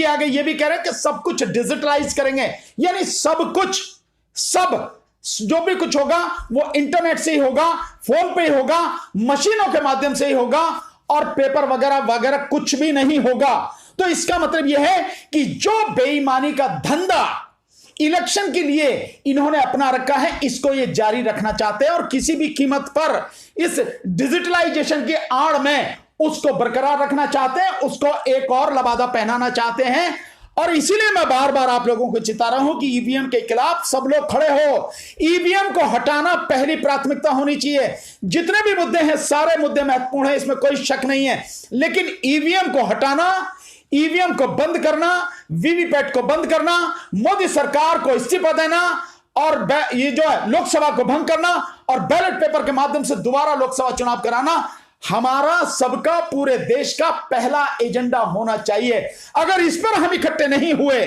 आगे ये भी कह रहे हैं कि सब कुछ डिजिटलाइज करेंगे, यानी सब कुछ, सब जो भी कुछ होगा वो इंटरनेट से ही होगा, फोन पे ही होगा, मशीनों के माध्यम से ही होगा, और पेपर वगैरह वगैरह कुछ भी नहीं होगा। तो इसका मतलब यह है कि जो बेईमानी का धंधा इलेक्शन के लिए इन्होंने अपना रखा है, इसको ये जारी रखना चाहते हैं और किसी भी कीमत पर इस डिजिटलाइजेशन की आड़ में उसको बरकरार रखना चाहते हैं, उसको एक और लबादा पहनाना चाहते हैं। और इसीलिए मैं बार बार आप लोगों को चिता रहा हूं कि ईवीएम के खिलाफ सब लोग खड़े हो। ईवीएम को हटाना पहली प्राथमिकता होनी चाहिए। जितने भी मुद्दे हैं सारे मुद्दे महत्वपूर्ण हैं, इसमें कोई शक नहीं है, लेकिन ईवीएम को हटाना, ईवीएम को बंद करना, वीवीपैट को बंद करना, मोदी सरकार को इस्तीफा देना और ये जो है लोकसभा को भंग करना और बैलेट पेपर के माध्यम से दोबारा लोकसभा चुनाव कराना हमारा सबका, पूरे देश का पहला एजेंडा होना चाहिए। अगर इस पर हम इकट्ठे नहीं हुए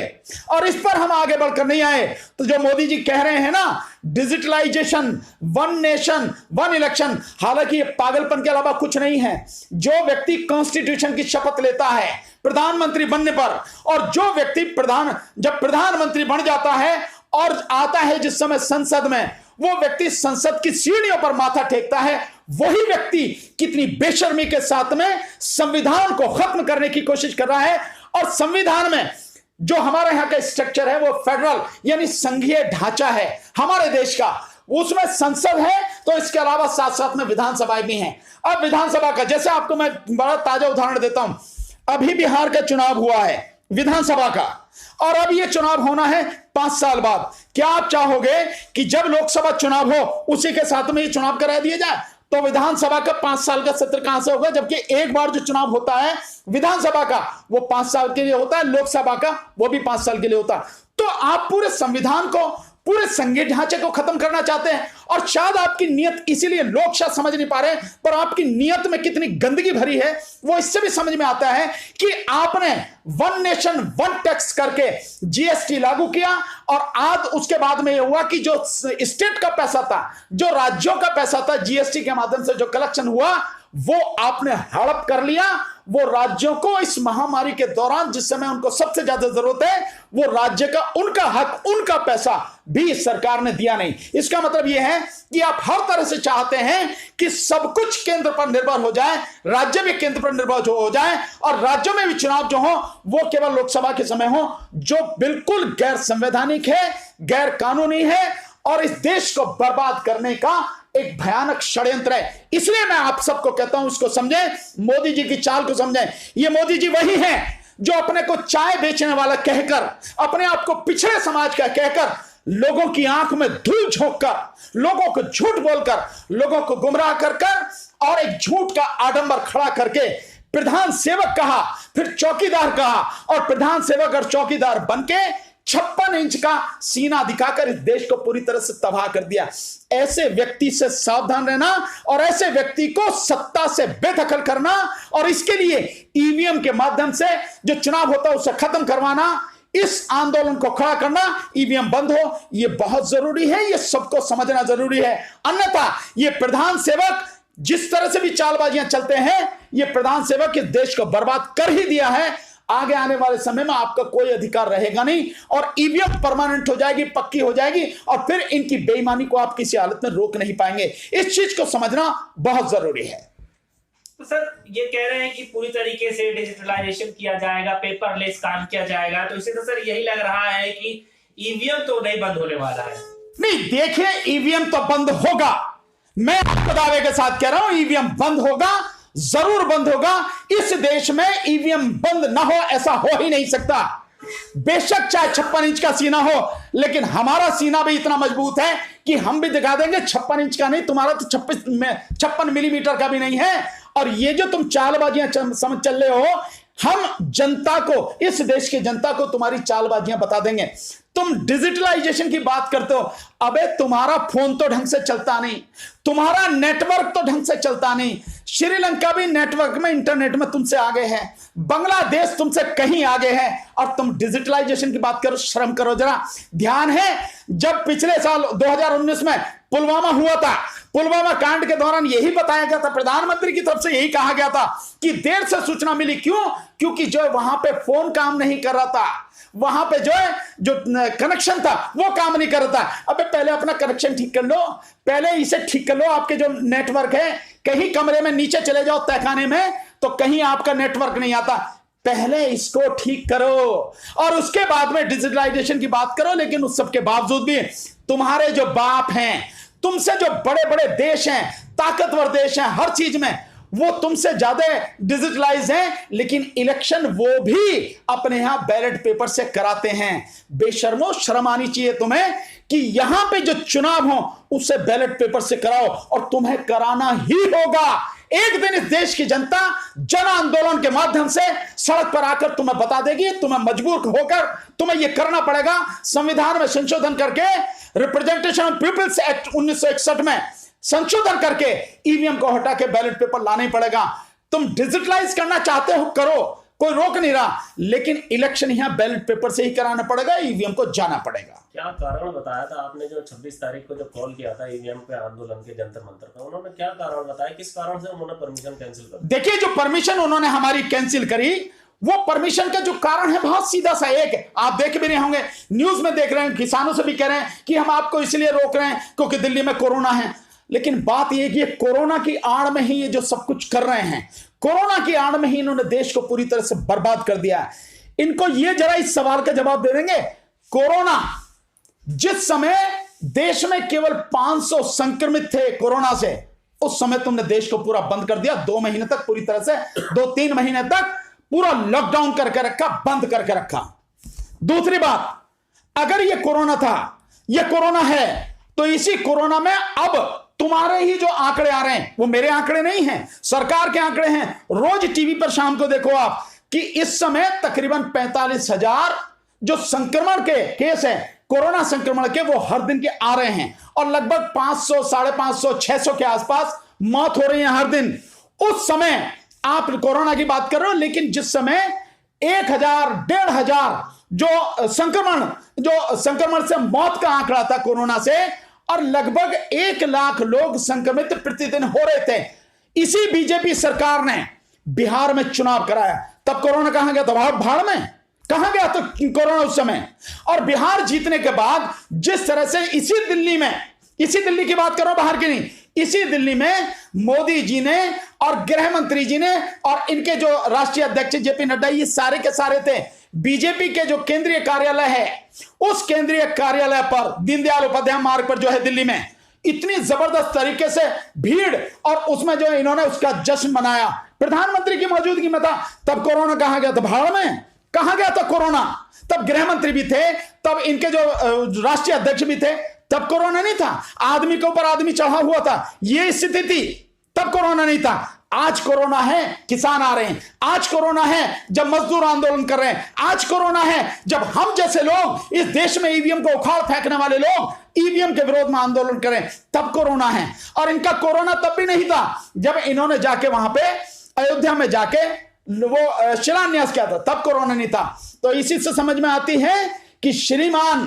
और इस पर हम आगे बढ़कर नहीं आए तो जो मोदी जी कह रहे हैं ना, digitalization, one nation one election, हालांकि ये पागलपन के अलावा कुछ नहीं है। जो व्यक्ति कॉन्स्टिट्यूशन की शपथ लेता है प्रधानमंत्री बनने पर, और जो व्यक्ति जब प्रधानमंत्री बन जाता है और आता है जिस समय संसद में, वो व्यक्ति संसद की सीढ़ियों पर माथा टेकता है, वही व्यक्ति कितनी बेशर्मी के साथ में संविधान को खत्म करने की कोशिश कर रहा है। और संविधान में जो हमारे यहां का स्ट्रक्चर है वो फेडरल यानी संघीय ढांचा है हमारे देश का, उसमें संसद है तो इसके अलावा साथ साथ में विधानसभा भी है। अब विधानसभा का, जैसे आपको मैं बड़ा ताजा उदाहरण देता हूं, अभी बिहार का चुनाव हुआ है विधानसभा का, और अब यह चुनाव होना है 5 साल बाद। क्या आप चाहोगे कि जब लोकसभा चुनाव हो उसी के साथ में ये चुनाव करा दिया जाए? तो विधानसभा का 5 साल का सत्र कहां से होगा, जबकि एक बार जो चुनाव होता है विधानसभा का वो 5 साल के लिए होता है, लोकसभा का वो भी 5 साल के लिए होता है। तो आप पूरे संविधान को, पूरे संघीय ढांचे को खत्म करना चाहते हैं, और शायद आपकी नियत, इसीलिए लोग शायद समझ नहीं पा रहे, पर आपकी नियत में कितनी गंदगी भरी है वो इससे भी समझ में आता है कि आपने वन नेशन वन टैक्स करके जीएसटी लागू किया, और आज उसके बाद में यह हुआ कि जो स्टेट का पैसा था, जो राज्यों का पैसा था, जीएसटी के माध्यम से जो कलेक्शन हुआ वो आपने हड़प कर लिया। वो राज्यों को इस महामारी के दौरान जिस समय उनको सबसे ज्यादा जरूरत है, वो राज्य का, उनका हक, उनका पैसा भी सरकार ने दिया नहीं। इसका मतलब यह है कि आप हर तरह से चाहते हैं कि सब कुछ केंद्र पर निर्भर हो जाए, राज्य भी केंद्र पर निर्भर हो जाए, और राज्यों में भी चुनाव जो हो वो केवल लोकसभा के समय हो, जो बिल्कुल गैर संवैधानिक है, गैर कानूनी है, और इस देश को बर्बाद करने का एक भयानक षड्यंत्र है। इसलिए मैं आप सबको कहता हूं इसको समझें, मोदी जी की चाल को समझें। ये मोदी जी वही हैं जो अपने को चाय बेचने वाला कहकर, अपने आप को पिछड़े समाज का कहकर, लोगों की आंख में धूल झोंककर, लोगों को झूठ बोलकर, लोगों को गुमराह कर और एक झूठ का आडंबर खड़ा करके प्रधान सेवक कहा, फिर चौकीदार कहा, और प्रधान सेवक और चौकीदार बनके 56 इंच का सीना दिखाकर इस देश को पूरी तरह से तबाह कर दिया। ऐसे व्यक्ति से सावधान रहना और ऐसे व्यक्ति को सत्ता से बेदखल करना, और इसके लिए ईवीएम के माध्यम से जो चुनाव होता है उसे खत्म करवाना, इस आंदोलन को खड़ा करना, ईवीएम बंद हो, यह बहुत जरूरी है, यह सबको समझना जरूरी है। अन्यथा ये प्रधान सेवक जिस तरह से भी चालबाजियां चलते हैं, ये प्रधान सेवक इस देश को बर्बाद कर ही दिया है। आगे आने वाले समय में आपका कोई अधिकार रहेगा नहीं, और ईवीएम परमानेंट हो जाएगी, पक्की हो जाएगी, और फिर इनकी बेईमानी को आप किसी हालत में रोक नहीं पाएंगे। इस चीज को समझना बहुत जरूरी है। तो सर ये कह रहे हैं कि पूरी तरीके से डिजिटलाइजेशन किया जाएगा, पेपरलेस काम किया जाएगा, तो इसे तो सर यही लग रहा है कि ईवीएम तो नहीं बंद होने वाला है। नहीं, देखिए ईवीएम तो बंद होगा, मैं आपको दावे के साथ कह रहा हूं ईवीएम बंद होगा, जरूर बंद होगा। इस देश में ईवीएम बंद ना हो ऐसा हो ही नहीं सकता। बेशक चाहे 56 इंच का सीना हो, लेकिन हमारा सीना भी इतना मजबूत है कि हम भी दिखा देंगे 56 इंच का नहीं, तुम्हारा तो 56 मिलीमीटर का भी नहीं है। और ये जो तुम चालबाजियां समझ चल रहे हो, हम जनता को, इस देश की जनता को तुम्हारी चालबाजियां बता देंगे। तुम डिजिटलाइजेशन की बात करते हो, अबे तुम्हारा फोन तो ढंग से चलता नहीं, तुम्हारा नेटवर्क तो ढंग से चलता नहीं। श्रीलंका भी नेटवर्क में, इंटरनेट में तुमसे आगे है, बांग्लादेश तुमसे कहीं आगे है, और तुम डिजिटलाइजेशन की बात करो। शर्म करो जरा। ध्यान है जब पिछले साल 2019 में पुलवामा हुआ था, पुलवामा कांड के दौरान यही बताया गया था, प्रधानमंत्री की तरफ से यही कहा गया था कि देर से सूचना मिली। क्यों? क्योंकि जो वहां पे फोन काम नहीं कर रहा था, वहां पे जो कनेक्शन था वो काम नहीं कर रहा था। अबे पहले अपना कनेक्शन ठीक कर लो, पहले इसे ठीक कर लो। आपके जो नेटवर्क है, कहीं कमरे में नीचे चले जाओ तहखाने में तो कहीं आपका नेटवर्क नहीं आता, पहले इसको ठीक करो और उसके बाद में डिजिटलाइजेशन की बात करो। लेकिन उस सब के बावजूद भी तुम्हारे जो बाप हैं, तुमसे जो बड़े बड़े देश हैं, ताकतवर देश हैं हर चीज में, वो तुमसे ज्यादा डिजिटलाइज हैं, लेकिन इलेक्शन वो भी अपने यहां बैलेट पेपर से कराते हैं। बेशर्मो, शर्म आनी चाहिए तुम्हें कि यहां पे जो चुनाव हो उसे बैलेट पेपर से कराओ, और तुम्हें कराना ही होगा। एक दिन इस देश की जनता जन आंदोलन के माध्यम से सड़क पर आकर तुम्हें बता देगी, तुम्हें मजबूर होकर तुम्हें यह करना पड़ेगा। संविधान में संशोधन करके, रिप्रेजेंटेशन ऑफ पीपल्स एक्ट 1961 में संशोधन करके ईवीएम को हटा के बैलेट पेपर लाना ही पड़ेगा। तुम डिजिटलाइज करना चाहते हो, करो, कोई रोक नहीं रहा, लेकिन इलेक्शन यहां बैलेट पेपर से ही कराना पड़ेगा, ईवीएम को जाना पड़ेगा। क्या कारण बताया था आपने जो 26 तारीख को जो कॉल किया था ईवीएम पे आंदोलन के जंतर मंतर का, उन्होंने क्या कारण बताया, किस कारण से उन्होंने परमिशन कैंसिल कर दी? देखिए, जो परमिशन उन्होंने हमारी कैंसिल करी, वो परमिशन का जो कारण है बहुत सीधा सा एक है। आप देख भी रहे होंगे, न्यूज में देख रहे हैं, किसानों से भी कह रहे हैं कि हम आपको इसलिए रोक रहे हैं क्योंकि दिल्ली में कोरोना है। लेकिन बात यह कि कोरोना की आड़ में ही ये जो सब कुछ कर रहे हैं, कोरोना की आड़ में ही इन्होंने देश को पूरी तरह से बर्बाद कर दिया है। इनको ये जरा इस सवाल का जवाब दे देंगे, कोरोना जिस समय देश में केवल 500 संक्रमित थे कोरोना से, उस समय तुमने देश को पूरा बंद कर दिया। 2 महीने तक पूरी तरह से, 2-3 महीने तक पूरा लॉकडाउन करके रखा, बंद करके रखा। दूसरी बात, अगर ये कोरोना था, ये कोरोना है, तो इसी कोरोना में अब तुम्हारे ही जो आंकड़े आ रहे हैं वो मेरे आंकड़े नहीं हैं, सरकार के आंकड़े हैं। रोज टीवी पर शाम को देखो आप कि इस समय तकरीबन 45,000 जो संक्रमण के केस हैं, कोरोना संक्रमण के, वो हर दिन के आ रहे हैं, और लगभग 500, 550, 600 के आसपास मौत हो रही है हर दिन। उस समय आप कोरोना की बात कर रहे हो, लेकिन जिस समय 1,000, 1,500 जो संक्रमण से मौत का आंकड़ा था कोरोना से, और लगभग 1 लाख लोग संक्रमित प्रतिदिन हो रहे थे। इसी बीजेपी सरकार ने बिहार में चुनाव कराया, तब कोरोना कहां गया था? भाड़ में कहां गया तो कोरोना उस समय। और बिहार जीतने के बाद जिस तरह से इसी दिल्ली की बात करो, बाहर की नहीं, इसी दिल्ली में मोदी जी ने और गृह मंत्री जी ने और इनके जो राष्ट्रीय अध्यक्ष जेपी नड्डा, ये सारे के सारे थे। बीजेपी के जो केंद्रीय कार्यालय है, उस केंद्रीय कार्यालय पर दीनदयाल उपाध्याय मार्ग पर जो है दिल्ली में, इतनी जबरदस्त तरीके से भीड़, और उसमें जो इन्होंने उसका जश्न मनाया, प्रधानमंत्री की मौजूदगी में था। तब कोरोना कहां गया था? भाड़ में। कहां गया था कोरोना? तब गृह मंत्री भी थे, तब इनके जो राष्ट्रीय अध्यक्ष भी थे, तब कोरोना नहीं था। आदमी के ऊपर आदमी चढ़ा हुआ था, ये स्थिति थी, तब कोरोना नहीं था। आज कोरोना है, किसान आ रहे हैं। आज कोरोना है जब मजदूर आंदोलन कर रहे हैं। आज कोरोना है जब हम जैसे लोग, इस देश में ईवीएम को उखाड़ फेंकने वाले लोग ईवीएम के विरोध में आंदोलन करें, तब कोरोना है। और इनका कोरोना तब भी नहीं था जब इन्होंने जाके वहां पे अयोध्या में जाके वो शिलान्यास किया था, तब कोरोना नहीं था। तो इसी से समझ में आती है कि श्रीमान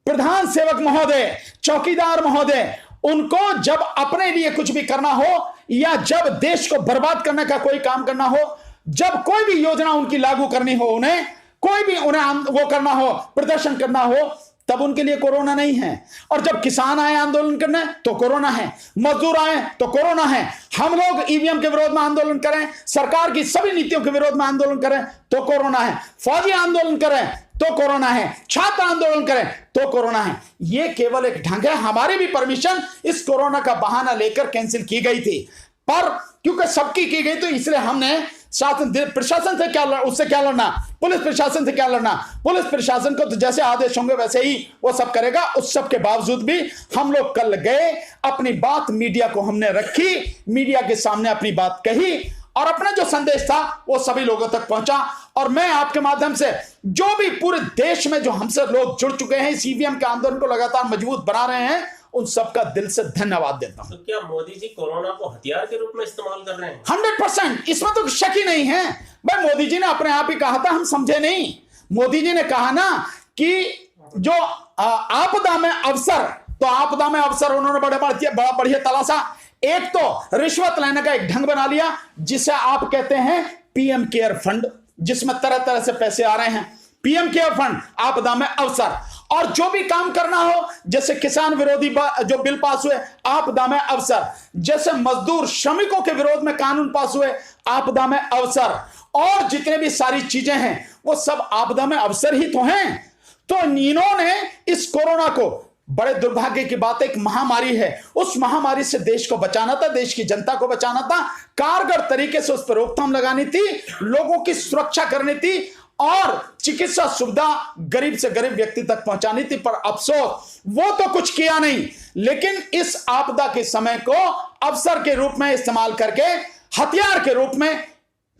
प्रधान सेवक महोदय, चौकीदार महोदय, उनको जब अपने लिए कुछ भी करना हो, या जब देश को बर्बाद करने का कोई काम करना हो, जब कोई भी योजना उनकी लागू करनी हो, उन्हें कोई भी वो करना हो, प्रदर्शन करना हो, तब उनके लिए कोरोना नहीं है। और जब किसान आए आंदोलन करने तो कोरोना है, मजदूर आए तो कोरोना है, हम लोग ईवीएम के विरोध में आंदोलन करें, सरकार की सभी नीतियों के विरोध में आंदोलन करें तो कोरोना है, फौजी आंदोलन करें तो कोरोना है, छात्र आंदोलन करें तो कोरोना है। यह केवल एक ढंग है। हमारी भी परमिशन इस कोरोना का बहाना लेकर कैंसिल की गई थी, पर क्योंकि सबकी की गई तो इसलिए हमने शासन प्रशासन से उससे क्या लड़ना, पुलिस प्रशासन से क्या लड़ना। पुलिस प्रशासन को तो जैसे आदेश होंगे वैसे ही वो सब करेगा। उस सब के बावजूद भी हम लोग कल गए, अपनी बात मीडिया को हमने रखी, मीडिया के सामने अपनी बात कही, और अपना जो संदेश था वो सभी लोगों तक पहुंचा। और मैं आपके माध्यम से जो भी पूरे देश में जो हमसे लोग जुड़ चुके हैं, इस ईवीएम के आंदोलन को लगातार मजबूत बना रहे हैं, उन सबका दिल से धन्यवाद देता हूं। तो क्या मोदी जी कोरोना को हथियार के रूप में इस्तेमाल कर रहे हैं? 100%, इसमें तो शक ही नहीं है। भाई मोदी जी ने अपने आप ही कहा था, हम समझे नहीं। मोदी जी ने कहा ना कि जो आपदा में अवसर, तो आपदा में अवसर उन्होंने बड़ा बढ़िया तलाशा। एक तो रिश्वत लेने का एक ढंग बना लिया, जिसे आप कहते हैं पीएम केयर फंड, जिसमें तरह तरह से पैसे आ रहे हैं। पीएम केयर फंड, आपदा में अवसर, और जो भी काम करना हो, जैसे किसान विरोधी जो बिल पास हुए, आपदा में अवसर, जैसे मजदूर श्रमिकों के विरोध में कानून पास हुए, आपदा में अवसर, और जितने भी सारी चीजें हैं वो सब आपदा में अवसर ही तो हैं। तो इन्होंने इस कोरोना को, बड़े दुर्भाग्य की बात, एक महामारी है, उस महामारी से देश को बचाना था, देश की जनता को बचाना था, कारगर तरीके से उस पर रोकथाम लगानी थी, लोगों की सुरक्षा करनी थी और चिकित्सा सुविधा गरीब से गरीब व्यक्ति तक पहुंचानी थी। पर अफसोस वो तो कुछ किया नहीं, लेकिन इस आपदा के समय को अवसर के रूप में इस्तेमाल करके, हथियार के रूप में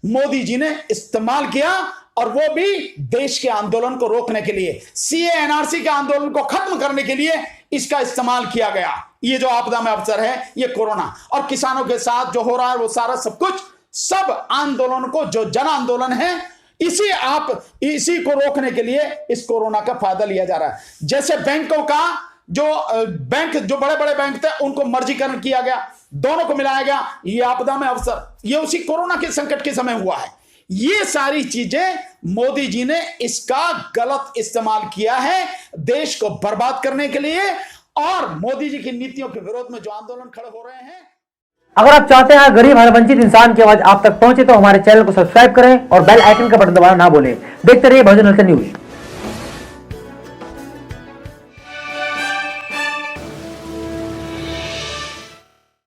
मोदी जी ने इस्तेमाल किया, और वो भी देश के आंदोलन को रोकने के लिए, सीए एनआरसी के आंदोलन को खत्म करने के लिए इसका इस्तेमाल किया गया। ये जो आपदा में अवसर है, ये कोरोना और किसानों के साथ जो हो रहा है वो सारा सब कुछ, सब आंदोलन को, जो जन आंदोलन है, इसी को रोकने के लिए इस कोरोना का फायदा लिया जा रहा है। जैसे बैंकों का जो बड़े बड़े बैंक थे उनको मर्जीकरण किया गया, दोनों को मिलाया गया, ये आपदा में अवसर, ये उसी कोरोना के संकट के समय हुआ है। ये सारी चीजें मोदी जी ने इसका गलत इस्तेमाल किया है देश को बर्बाद करने के लिए, और मोदी जी की नीतियों के विरोध में जो आंदोलन खड़े हो रहे हैं। अगर आप चाहते हैं गरीब हर वंचित इंसान की आवाज आप तक पहुंचे तो हमारे चैनल को सब्सक्राइब करें और बेल आइकन का बटन दबाना ना भूलें। देखते रहिए बहुजन हलचल न्यूज।